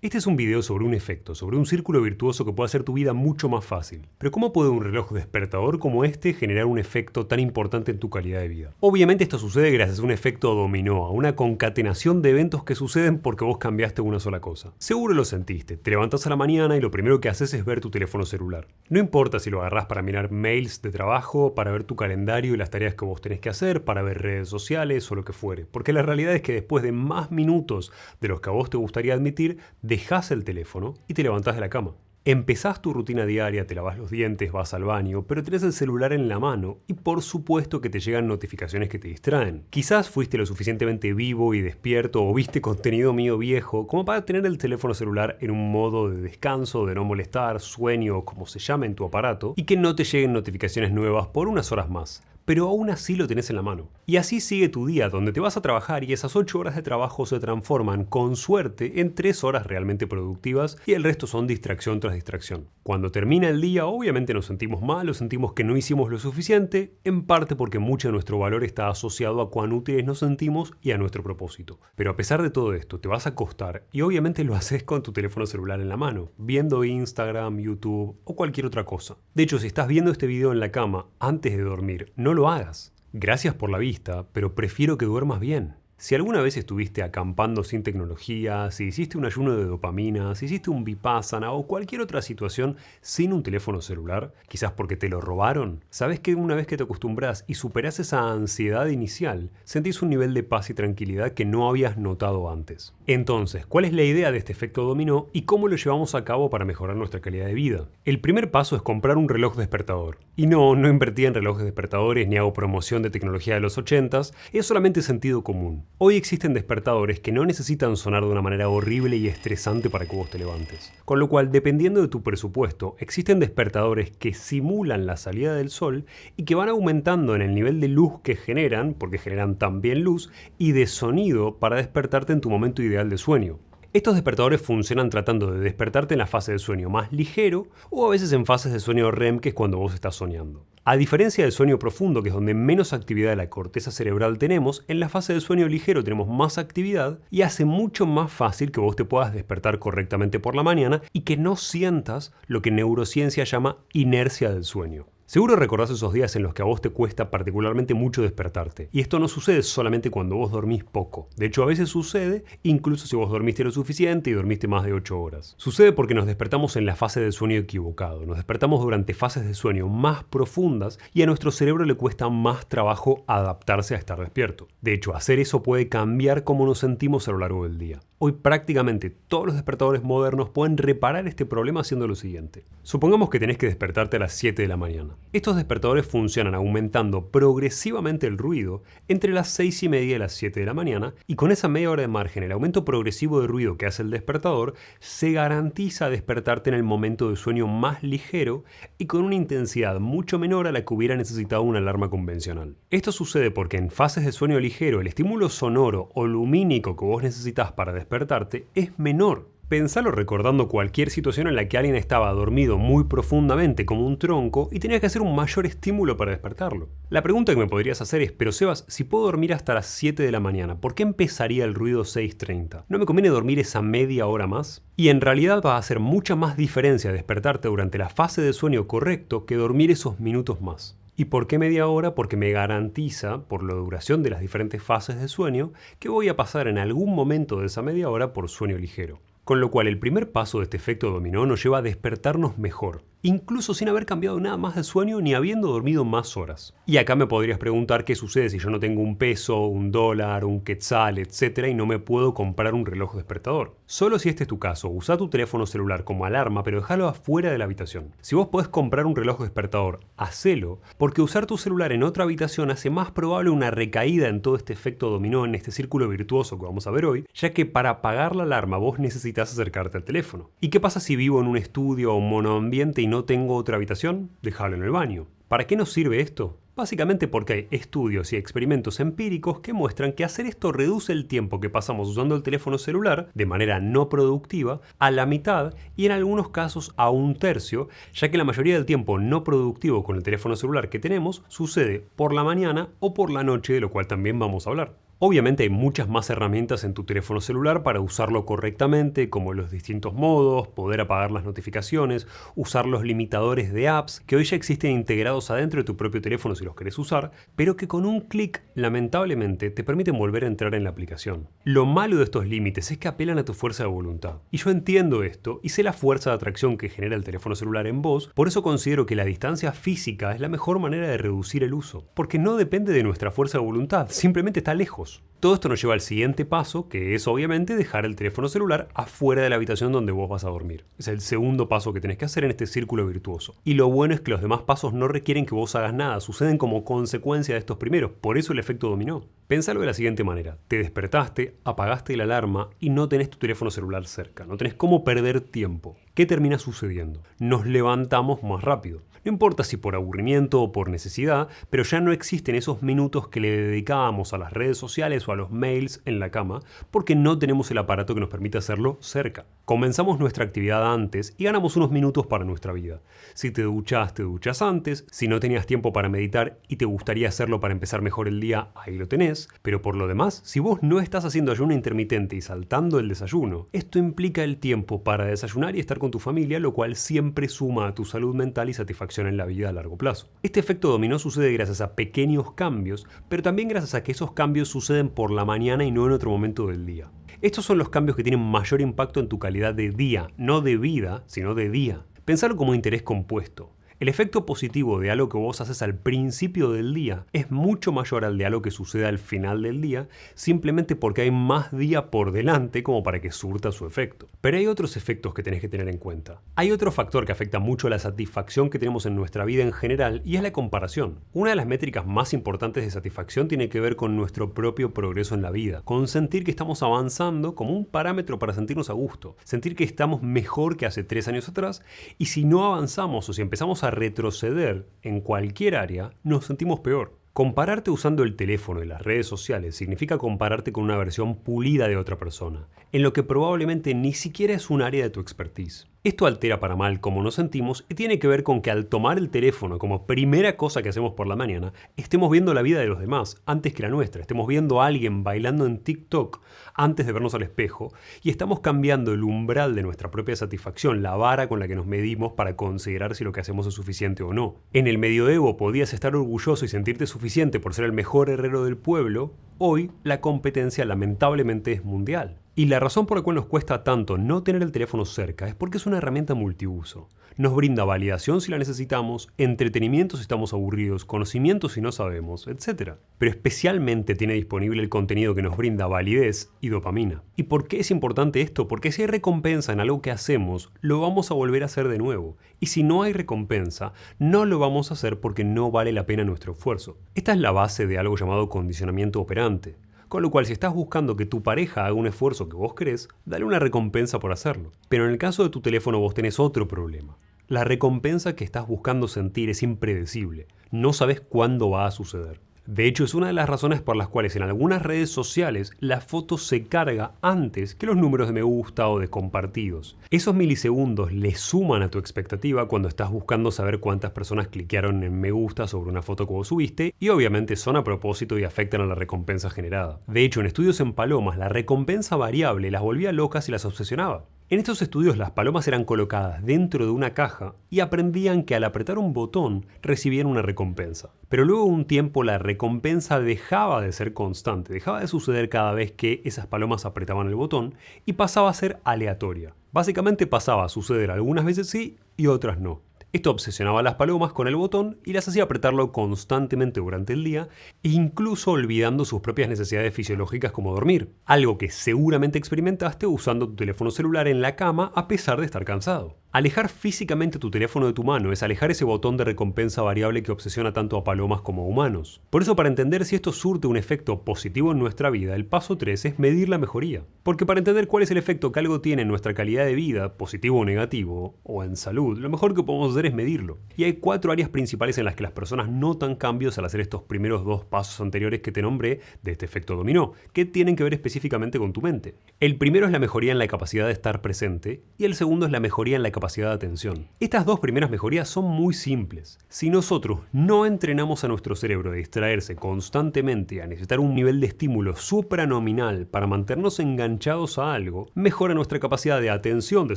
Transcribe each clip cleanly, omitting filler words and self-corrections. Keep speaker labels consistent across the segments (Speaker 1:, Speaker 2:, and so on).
Speaker 1: Este es un video sobre un efecto, sobre un círculo virtuoso que puede hacer tu vida mucho más fácil. Pero ¿cómo puede un reloj despertador como este generar un efecto tan importante en tu calidad de vida? Obviamente esto sucede gracias a un efecto dominó, a una concatenación de eventos que suceden porque vos cambiaste una sola cosa. Seguro lo sentiste, te levantás a la mañana y lo primero que haces es ver tu teléfono celular. No importa si lo agarrás para mirar mails de trabajo, para ver tu calendario y las tareas que vos tenés que hacer, para ver redes sociales o lo que fuere. Porque la realidad es que después de más minutos de los que a vos te gustaría admitir, dejás el teléfono y te levantás de la cama. Empezás tu rutina diaria, te lavas los dientes, vas al baño, pero tenés el celular en la mano y por supuesto que te llegan notificaciones que te distraen. Quizás fuiste lo suficientemente vivo y despierto o viste contenido mío viejo como para tener el teléfono celular en un modo de descanso, de no molestar, sueño o como se llame en tu aparato y que no te lleguen notificaciones nuevas por unas horas más. Pero aún así lo tenés en la mano. Y así sigue tu día, donde te vas a trabajar y esas 8 horas de trabajo se transforman, con suerte, en 3 horas realmente productivas y el resto son distracción tras distracción. Cuando termina el día, obviamente nos sentimos mal o sentimos que no hicimos lo suficiente, en parte porque mucho de nuestro valor está asociado a cuán útiles nos sentimos y a nuestro propósito. Pero a pesar de todo esto, te vas a acostar y obviamente lo haces con tu teléfono celular en la mano, viendo Instagram, YouTube o cualquier otra cosa. De hecho, si estás viendo este video en la cama antes de dormir, no lo hagas. Gracias por la vista, pero prefiero que duermas bien. Si alguna vez estuviste acampando sin tecnología, si hiciste un ayuno de dopamina, si hiciste un vipassana o cualquier otra situación sin un teléfono celular, quizás porque te lo robaron, sabes que una vez que te acostumbras y superás esa ansiedad inicial, sentís un nivel de paz y tranquilidad que no habías notado antes. Entonces, ¿cuál es la idea de este efecto dominó y cómo lo llevamos a cabo para mejorar nuestra calidad de vida? El primer paso es comprar un reloj despertador. Y no invertí en relojes despertadores ni hago promoción de tecnología de los 80s, es solamente sentido común. Hoy existen despertadores que no necesitan sonar de una manera horrible y estresante para que vos te levantes. Con lo cual, dependiendo de tu presupuesto, existen despertadores que simulan la salida del sol y que van aumentando en el nivel de luz que generan, porque generan también luz, y de sonido para despertarte en tu momento ideal de sueño. Estos despertadores funcionan tratando de despertarte en la fase de sueño más ligero o a veces en fases de sueño REM, que es cuando vos estás soñando. A diferencia del sueño profundo, que es donde menos actividad de la corteza cerebral tenemos, en la fase de sueño ligero tenemos más actividad y hace mucho más fácil que vos te puedas despertar correctamente por la mañana y que no sientas lo que neurociencia llama inercia del sueño. Seguro recordás esos días en los que a vos te cuesta particularmente mucho despertarte. Y esto no sucede solamente cuando vos dormís poco. De hecho, a veces sucede incluso si vos dormiste lo suficiente y dormiste más de 8 horas. Sucede porque nos despertamos en la fase del sueño equivocado. Nos despertamos durante fases de sueño más profundas y a nuestro cerebro le cuesta más trabajo adaptarse a estar despierto. De hecho, hacer eso puede cambiar cómo nos sentimos a lo largo del día. Hoy prácticamente todos los despertadores modernos pueden reparar este problema haciendo lo siguiente. Supongamos que tenés que despertarte a las 7 de la mañana. Estos despertadores funcionan aumentando progresivamente el ruido entre las 6:30 y las 7 de la mañana y con esa media hora de margen, el aumento progresivo de ruido que hace el despertador se garantiza despertarte en el momento de sueño más ligero y con una intensidad mucho menor a la que hubiera necesitado una alarma convencional. Esto sucede porque en fases de sueño ligero el estímulo sonoro o lumínico que vos necesitas para despertarte es menor. Pensalo recordando cualquier situación en la que alguien estaba dormido muy profundamente como un tronco y tenías que hacer un mayor estímulo para despertarlo. La pregunta que me podrías hacer es, pero Sebas, si puedo dormir hasta las 7 de la mañana, ¿por qué empezaría el ruido 6:30? ¿No me conviene dormir esa media hora más? Y en realidad va a hacer mucha más diferencia despertarte durante la fase de sueño correcto que dormir esos minutos más. ¿Y por qué media hora? Porque me garantiza, por la duración de las diferentes fases de sueño, que voy a pasar en algún momento de esa media hora por sueño ligero. Con lo cual el primer paso de este efecto dominó nos lleva a despertarnos mejor, incluso sin haber cambiado nada más de sueño ni habiendo dormido más horas. Y acá me podrías preguntar qué sucede si yo no tengo un peso, un dólar, un quetzal, etc. y no me puedo comprar un reloj despertador. Solo si este es tu caso, usa tu teléfono celular como alarma, pero déjalo afuera de la habitación. Si vos podés comprar un reloj despertador, hacelo, porque usar tu celular en otra habitación hace más probable una recaída en todo este efecto dominó, en este círculo virtuoso que vamos a ver hoy, ya que para apagar la alarma vos necesitas acercarte al teléfono. ¿Y qué pasa si vivo en un estudio o monoambiente y no tengo otra habitación? Déjalo en el baño. ¿Para qué nos sirve esto? Básicamente porque hay estudios y experimentos empíricos que muestran que hacer esto reduce el tiempo que pasamos usando el teléfono celular de manera no productiva a la mitad y en algunos casos a un tercio, ya que la mayoría del tiempo no productivo con el teléfono celular que tenemos sucede por la mañana o por la noche, de lo cual también vamos a hablar. Obviamente hay muchas más herramientas en tu teléfono celular para usarlo correctamente, como los distintos modos, poder apagar las notificaciones, usar los limitadores de apps, que hoy ya existen integrados adentro de tu propio teléfono si los querés usar, pero que con un clic, lamentablemente, te permiten volver a entrar en la aplicación. Lo malo de estos límites es que apelan a tu fuerza de voluntad. Y yo entiendo esto y sé la fuerza de atracción que genera el teléfono celular en vos, por eso considero que la distancia física es la mejor manera de reducir el uso, porque no depende de nuestra fuerza de voluntad, simplemente está lejos. Todo esto nos lleva al siguiente paso, que es obviamente dejar el teléfono celular afuera de la habitación donde vos vas a dormir. Es el segundo paso que tenés que hacer en este círculo virtuoso. Y lo bueno es que los demás pasos no requieren que vos hagas nada, suceden como consecuencia de estos primeros, por eso el efecto dominó. Pensalo de la siguiente manera: te despertaste, apagaste la alarma y no tenés tu teléfono celular cerca, no tenés cómo perder tiempo. ¿Qué termina sucediendo? Nos levantamos más rápido. No importa si por aburrimiento o por necesidad, pero ya no existen esos minutos que le dedicábamos a las redes sociales o a los mails en la cama, porque no tenemos el aparato que nos permite hacerlo cerca. Comenzamos nuestra actividad antes y ganamos unos minutos para nuestra vida. Si te duchas antes. Si no tenías tiempo para meditar y te gustaría hacerlo para empezar mejor el día, ahí lo tenés. Pero por lo demás, si vos no estás haciendo ayuno intermitente y saltando el desayuno, esto implica el tiempo para desayunar y estar con tu familia, lo cual siempre suma a tu salud mental y satisfacción en la vida a largo plazo. Este efecto dominó sucede gracias a pequeños cambios, pero también gracias a que esos cambios suceden por la mañana y no en otro momento del día. Estos son los cambios que tienen mayor impacto en tu calidad de día, no de vida, sino de día. Pensalo como interés compuesto. El efecto positivo de algo que vos haces al principio del día es mucho mayor al de algo que sucede al final del día, simplemente porque hay más día por delante como para que surta su efecto. Pero hay otros efectos que tenés que tener en cuenta. Hay otro factor que afecta mucho a la satisfacción que tenemos en nuestra vida en general y es la comparación. Una de las métricas más importantes de satisfacción tiene que ver con nuestro propio progreso en la vida, con sentir que estamos avanzando como un parámetro para sentirnos a gusto, sentir que estamos mejor que hace 3 años atrás, y si no avanzamos o si empezamos a retroceder en cualquier área, nos sentimos peor. Compararte usando el teléfono y las redes sociales significa compararte con una versión pulida de otra persona, en lo que probablemente ni siquiera es un área de tu expertise. Esto altera para mal cómo nos sentimos y tiene que ver con que al tomar el teléfono como primera cosa que hacemos por la mañana, estemos viendo la vida de los demás antes que la nuestra, estemos viendo a alguien bailando en TikTok antes de vernos al espejo y estamos cambiando el umbral de nuestra propia satisfacción, la vara con la que nos medimos para considerar si lo que hacemos es suficiente o no. En el medioevo podías estar orgulloso y sentirte suficiente por ser el mejor herrero del pueblo. Hoy la competencia lamentablemente es mundial. Y la razón por la cual nos cuesta tanto no tener el teléfono cerca es porque es una herramienta multiuso. Nos brinda validación si la necesitamos, entretenimiento si estamos aburridos, conocimiento si no sabemos, etc. Pero especialmente tiene disponible el contenido que nos brinda validez y dopamina. ¿Y por qué es importante esto? Porque si hay recompensa en algo que hacemos, lo vamos a volver a hacer de nuevo. Y si no hay recompensa, no lo vamos a hacer porque no vale la pena nuestro esfuerzo. Esta es la base de algo llamado condicionamiento operante. Con lo cual, si estás buscando que tu pareja haga un esfuerzo que vos querés, dale una recompensa por hacerlo. Pero en el caso de tu teléfono vos tenés otro problema. La recompensa que estás buscando sentir es impredecible. No sabes cuándo va a suceder. De hecho, es una de las razones por las cuales en algunas redes sociales la foto se carga antes que los números de me gusta o de compartidos. Esos milisegundos le suman a tu expectativa cuando estás buscando saber cuántas personas cliquearon en me gusta sobre una foto que vos subiste, y obviamente son a propósito y afectan a la recompensa generada. De hecho, en estudios en palomas, la recompensa variable las volvía locas y las obsesionaba. En estos estudios las palomas eran colocadas dentro de una caja y aprendían que al apretar un botón recibían una recompensa. Pero luego de un tiempo la recompensa dejaba de ser constante, dejaba de suceder cada vez que esas palomas apretaban el botón y pasaba a ser aleatoria. Básicamente pasaba a suceder algunas veces sí y otras no. Esto obsesionaba a las palomas con el botón y las hacía apretarlo constantemente durante el día, e incluso olvidando sus propias necesidades fisiológicas como dormir, algo que seguramente experimentaste usando tu teléfono celular en la cama a pesar de estar cansado. Alejar físicamente tu teléfono de tu mano es alejar ese botón de recompensa variable que obsesiona tanto a palomas como a humanos. Por eso, para entender si esto surte un efecto positivo en nuestra vida, el paso 3 es medir la mejoría. Porque para entender cuál es el efecto que algo tiene en nuestra calidad de vida, positivo o negativo, o en salud, lo mejor que podemos hacer es medirlo. Y hay 4 áreas principales en las que las personas notan cambios al hacer estos primeros 2 pasos anteriores que te nombré de este efecto dominó, que tienen que ver específicamente con tu mente. El primero es la mejoría en la capacidad de estar presente, y el segundo es la mejoría en la capacidad capacidad de atención. Estas dos primeras mejorías son muy simples. Si nosotros no entrenamos a nuestro cerebro a distraerse constantemente, a necesitar un nivel de estímulo supranominal para mantenernos enganchados a algo, mejora nuestra capacidad de atención, de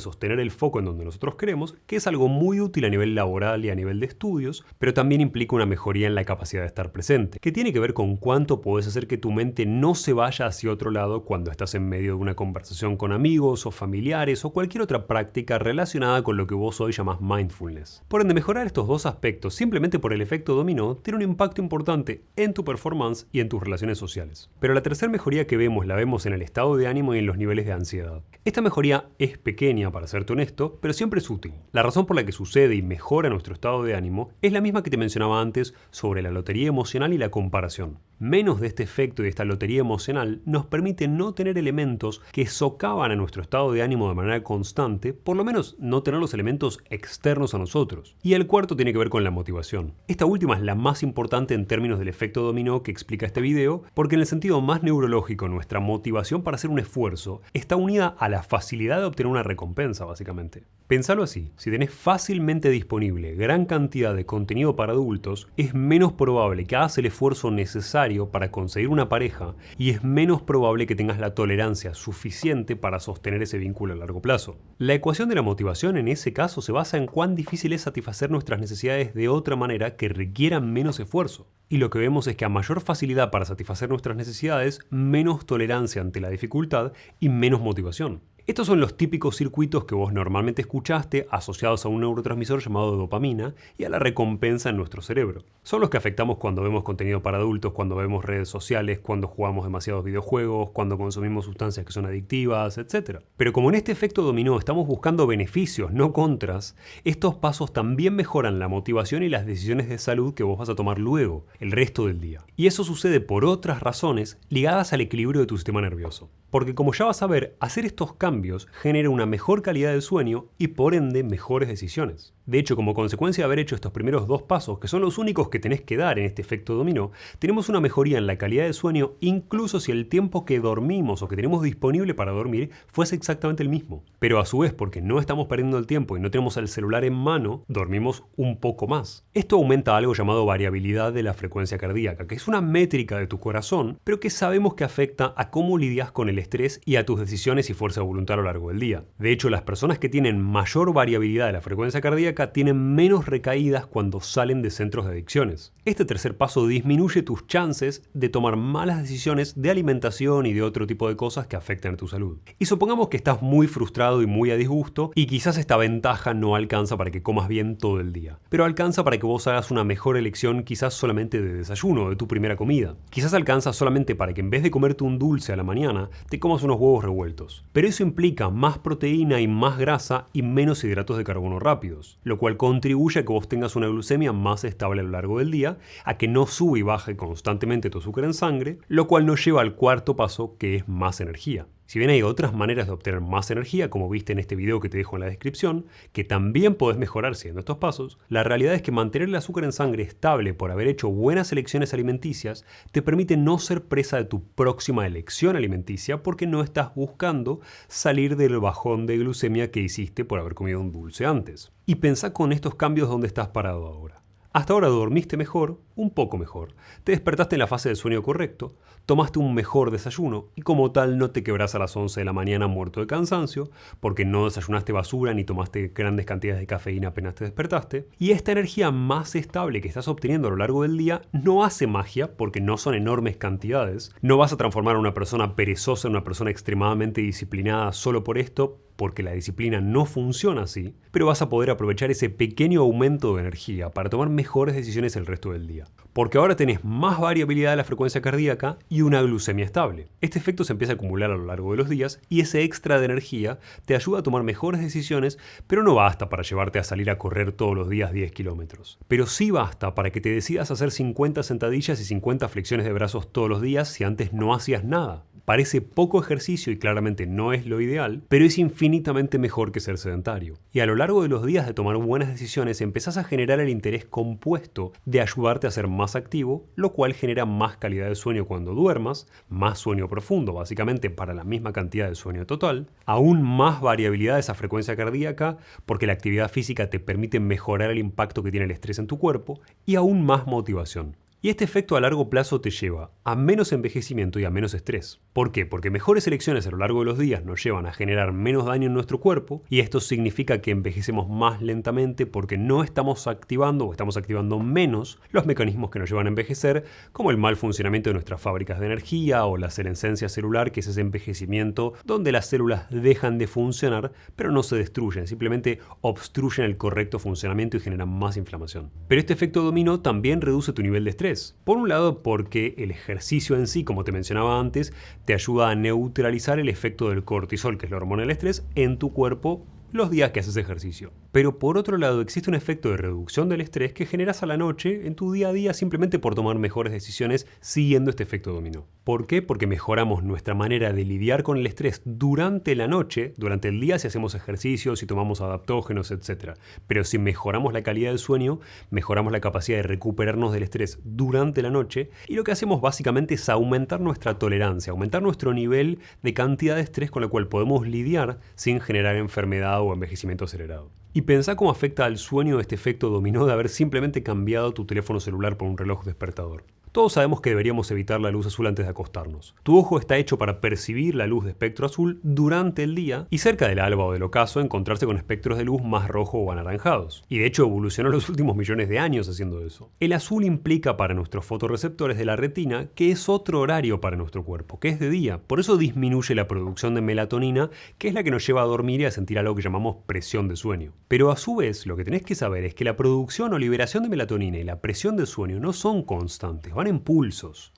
Speaker 1: sostener el foco en donde nosotros queremos, que es algo muy útil a nivel laboral y a nivel de estudios, pero también implica una mejoría en la capacidad de estar presente, que tiene que ver con cuánto puedes hacer que tu mente no se vaya hacia otro lado cuando estás en medio de una conversación con amigos o familiares o cualquier otra práctica relacionada con lo que vos hoy llamás mindfulness. Por ende, mejorar estos dos aspectos simplemente por el efecto dominó tiene un impacto importante en tu performance y en tus relaciones sociales. Pero la tercera mejoría que vemos la vemos en el estado de ánimo y en los niveles de ansiedad. Esta mejoría es pequeña, para serte honesto, pero siempre es útil. La razón por la que sucede y mejora nuestro estado de ánimo es la misma que te mencionaba antes sobre la lotería emocional y la comparación. Menos de este efecto y de esta lotería emocional nos permite no tener elementos que socavan a nuestro estado de ánimo de manera constante, por lo menos no tener los elementos externos a nosotros. Y el cuarto tiene que ver con la motivación. Esta última es la más importante en términos del efecto dominó que explica este video, porque en el sentido más neurológico nuestra motivación para hacer un esfuerzo está unida a la facilidad de obtener una recompensa, básicamente. Pensalo así, si tenés fácilmente disponible gran cantidad de contenido para adultos, es menos probable que hagas el esfuerzo necesario para conseguir una pareja y es menos probable que tengas la tolerancia suficiente para sostener ese vínculo a largo plazo. La ecuación de la motivación en ese caso se basa en cuán difícil es satisfacer nuestras necesidades de otra manera que requieran menos esfuerzo. Y lo que vemos es que a mayor facilidad para satisfacer nuestras necesidades, menos tolerancia ante la dificultad y menos motivación. Estos son los típicos circuitos que vos normalmente escuchaste asociados a un neurotransmisor llamado dopamina y a la recompensa en nuestro cerebro. Son los que afectamos cuando vemos contenido para adultos, cuando vemos redes sociales, cuando jugamos demasiados videojuegos, cuando consumimos sustancias que son adictivas, etc. Pero como en este efecto dominó estamos buscando beneficios, no contras, estos pasos también mejoran la motivación y las decisiones de salud que vos vas a tomar luego, el resto del día. Y eso sucede por otras razones ligadas al equilibrio de tu sistema nervioso. Porque como ya vas a ver, hacer estos cambios genera una mejor calidad del sueño y por ende mejores decisiones. De hecho, como consecuencia de haber hecho estos primeros dos pasos, que son los únicos que tenés que dar en este efecto dominó, tenemos una mejoría en la calidad del sueño incluso si el tiempo que dormimos o que tenemos disponible para dormir fuese exactamente el mismo. Pero a su vez, porque no estamos perdiendo el tiempo y no tenemos el celular en mano, dormimos un poco más. Esto aumenta algo llamado variabilidad de la frecuencia cardíaca, que es una métrica de tu corazón, pero que sabemos que afecta a cómo lidias con el estrés y a tus decisiones y fuerza de voluntad a lo largo del día. De hecho, las personas que tienen mayor variabilidad de la frecuencia cardíaca tienen menos recaídas cuando salen de centros de adicciones. Este tercer paso disminuye tus chances de tomar malas decisiones de alimentación y de otro tipo de cosas que afectan a tu salud. Y supongamos que estás muy frustrado y muy a disgusto y quizás esta ventaja no alcanza para que comas bien todo el día, pero alcanza para que vos hagas una mejor elección quizás solamente de desayuno, de tu primera comida. Quizás alcanza solamente para que en vez de comerte un dulce a la mañana, te comas unos huevos revueltos. Pero eso implica más proteína y más grasa y menos hidratos de carbono rápidos, lo cual contribuye a que vos tengas una glucemia más estable a lo largo del día, a que no sube y baje constantemente tu azúcar en sangre, lo cual nos lleva al cuarto paso, que es más energía. Si bien hay otras maneras de obtener más energía, como viste en este video que te dejo en la descripción, que también podés mejorar siguiendo estos pasos, la realidad es que mantener el azúcar en sangre estable por haber hecho buenas elecciones alimenticias te permite no ser presa de tu próxima elección alimenticia porque no estás buscando salir del bajón de glucemia que hiciste por haber comido un dulce antes. Y pensá con estos cambios dónde estás parado ahora. Hasta ahora dormiste mejor, un poco mejor, te despertaste en la fase de sueño correcto, tomaste un mejor desayuno y como tal no te quebrás a las 11 de la mañana muerto de cansancio porque no desayunaste basura ni tomaste grandes cantidades de cafeína apenas te despertaste. Y esta energía más estable que estás obteniendo a lo largo del día no hace magia porque no son enormes cantidades. No vas a transformar a una persona perezosa en una persona extremadamente disciplinada solo por esto, porque la disciplina no funciona así, pero vas a poder aprovechar ese pequeño aumento de energía para tomar mejores decisiones el resto del día. Porque ahora tenés más variabilidad de la frecuencia cardíaca y una glucemia estable. Este efecto se empieza a acumular a lo largo de los días y ese extra de energía te ayuda a tomar mejores decisiones, pero no basta para llevarte a salir a correr todos los días 10 kilómetros. Pero sí basta para que te decidas hacer 50 sentadillas y 50 flexiones de brazos todos los días si antes no hacías nada. Parece poco ejercicio y claramente no es lo ideal, pero es infinitamente mejor que ser sedentario. Y a lo largo de los días de tomar buenas decisiones empezás a generar el interés compuesto de ayudarte a ser más activo, lo cual genera más calidad de sueño cuando duermas, más sueño profundo, básicamente para la misma cantidad de sueño total, aún más variabilidad de esa frecuencia cardíaca, porque la actividad física te permite mejorar el impacto que tiene el estrés en tu cuerpo, y aún más motivación. Y este efecto a largo plazo te lleva a menos envejecimiento y a menos estrés. ¿Por qué? Porque mejores elecciones a lo largo de los días nos llevan a generar menos daño en nuestro cuerpo y esto significa que envejecemos más lentamente porque no estamos activando o estamos activando menos los mecanismos que nos llevan a envejecer, como el mal funcionamiento de nuestras fábricas de energía o la senescencia celular, que es ese envejecimiento donde las células dejan de funcionar pero no se destruyen, simplemente obstruyen el correcto funcionamiento y generan más inflamación. Pero este efecto dominó también reduce tu nivel de estrés. Por un lado, porque el ejercicio en sí, como te mencionaba antes, te ayuda a neutralizar el efecto del cortisol, que es la hormona del estrés, en tu cuerpo los días que haces ejercicio. Pero por otro lado existe un efecto de reducción del estrés que generas a la noche en tu día a día simplemente por tomar mejores decisiones siguiendo este efecto dominó. ¿Por qué? Porque mejoramos nuestra manera de lidiar con el estrés durante la noche, durante el día si hacemos ejercicios, si tomamos adaptógenos, etc. Pero si mejoramos la calidad del sueño, mejoramos la capacidad de recuperarnos del estrés durante la noche y lo que hacemos básicamente es aumentar nuestra tolerancia, aumentar nuestro nivel de cantidad de estrés con la cual podemos lidiar sin generar enfermedad o envejecimiento acelerado. Y pensá cómo afecta al sueño este efecto dominó de haber simplemente cambiado tu teléfono celular por un reloj despertador. Todos sabemos que deberíamos evitar la luz azul antes de acostarnos. Tu ojo está hecho para percibir la luz de espectro azul durante el día y cerca del alba o del ocaso encontrarse con espectros de luz más rojo o anaranjados. Y de hecho evolucionó los últimos millones de años haciendo eso. El azul implica para nuestros fotorreceptores de la retina que es otro horario para nuestro cuerpo, que es de día. Por eso disminuye la producción de melatonina, que es la que nos lleva a dormir y a sentir algo que llamamos presión de sueño. Pero a su vez, lo que tenés que saber es que la producción o liberación de melatonina y la presión de sueño no son constantes, van en pulsos.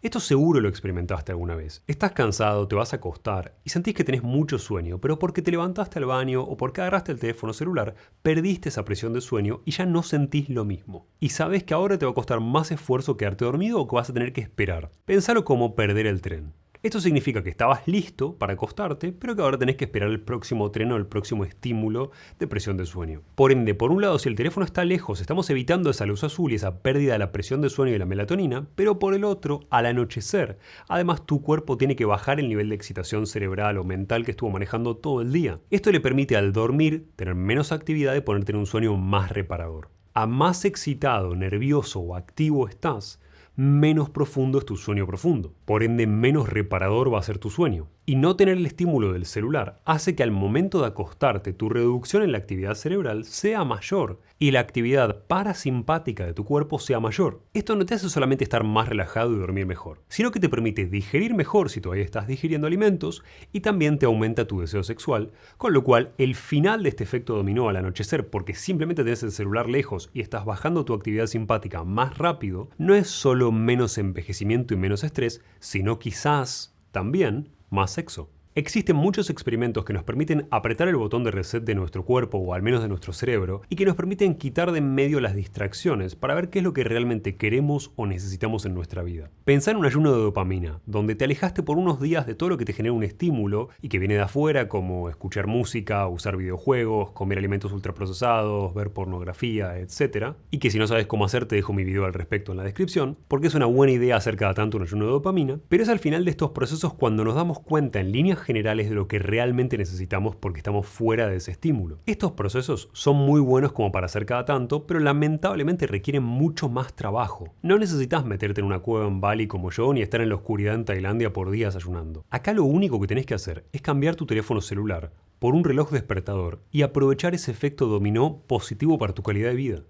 Speaker 1: Esto seguro lo experimentaste alguna vez. Estás cansado, te vas a acostar y sentís que tenés mucho sueño, pero porque te levantaste al baño o porque agarraste el teléfono celular, perdiste esa presión de sueño y ya no sentís lo mismo. Y sabés que ahora te va a costar más esfuerzo quedarte dormido o que vas a tener que esperar. Pensalo como perder el tren. Esto significa que estabas listo para acostarte, pero que ahora tenés que esperar el próximo tren o el próximo estímulo de presión de sueño. Por ende, por un lado, si el teléfono está lejos, estamos evitando esa luz azul y esa pérdida de la presión de sueño y de la melatonina, pero por el otro, al anochecer, además tu cuerpo tiene que bajar el nivel de excitación cerebral o mental que estuvo manejando todo el día. Esto le permite al dormir tener menos actividad y ponerte en un sueño más reparador. A más excitado, nervioso o activo estás, menos profundo es tu sueño profundo. Por ende, menos reparador va a ser tu sueño. Y no tener el estímulo del celular hace que al momento de acostarte tu reducción en la actividad cerebral sea mayor y la actividad parasimpática de tu cuerpo sea mayor. Esto no te hace solamente estar más relajado y dormir mejor, sino que te permite digerir mejor si todavía estás digiriendo alimentos y también te aumenta tu deseo sexual, con lo cual el final de este efecto dominó al anochecer porque simplemente tenés el celular lejos y estás bajando tu actividad simpática más rápido, no es solo menos envejecimiento y menos estrés, sino quizás también más sexo. Existen muchos experimentos que nos permiten apretar el botón de reset de nuestro cuerpo o al menos de nuestro cerebro y que nos permiten quitar de en medio las distracciones para ver qué es lo que realmente queremos o necesitamos en nuestra vida. Pensá en un ayuno de dopamina, donde te alejaste por unos días de todo lo que te genera un estímulo y que viene de afuera, como escuchar música, usar videojuegos, comer alimentos ultraprocesados, ver pornografía, etc. Y que si no sabes cómo hacer te dejo mi video al respecto en la descripción, porque es una buena idea hacer cada tanto un ayuno de dopamina, pero es al final de estos procesos cuando nos damos cuenta en líneas generales de lo que realmente necesitamos porque estamos fuera de ese estímulo. Estos procesos son muy buenos como para hacer cada tanto, pero lamentablemente requieren mucho más trabajo. No necesitas meterte en una cueva en Bali como yo ni estar en la oscuridad en Tailandia por días ayunando. Acá lo único que tenés que hacer es cambiar tu teléfono celular por un reloj despertador y aprovechar ese efecto dominó positivo para tu calidad de vida.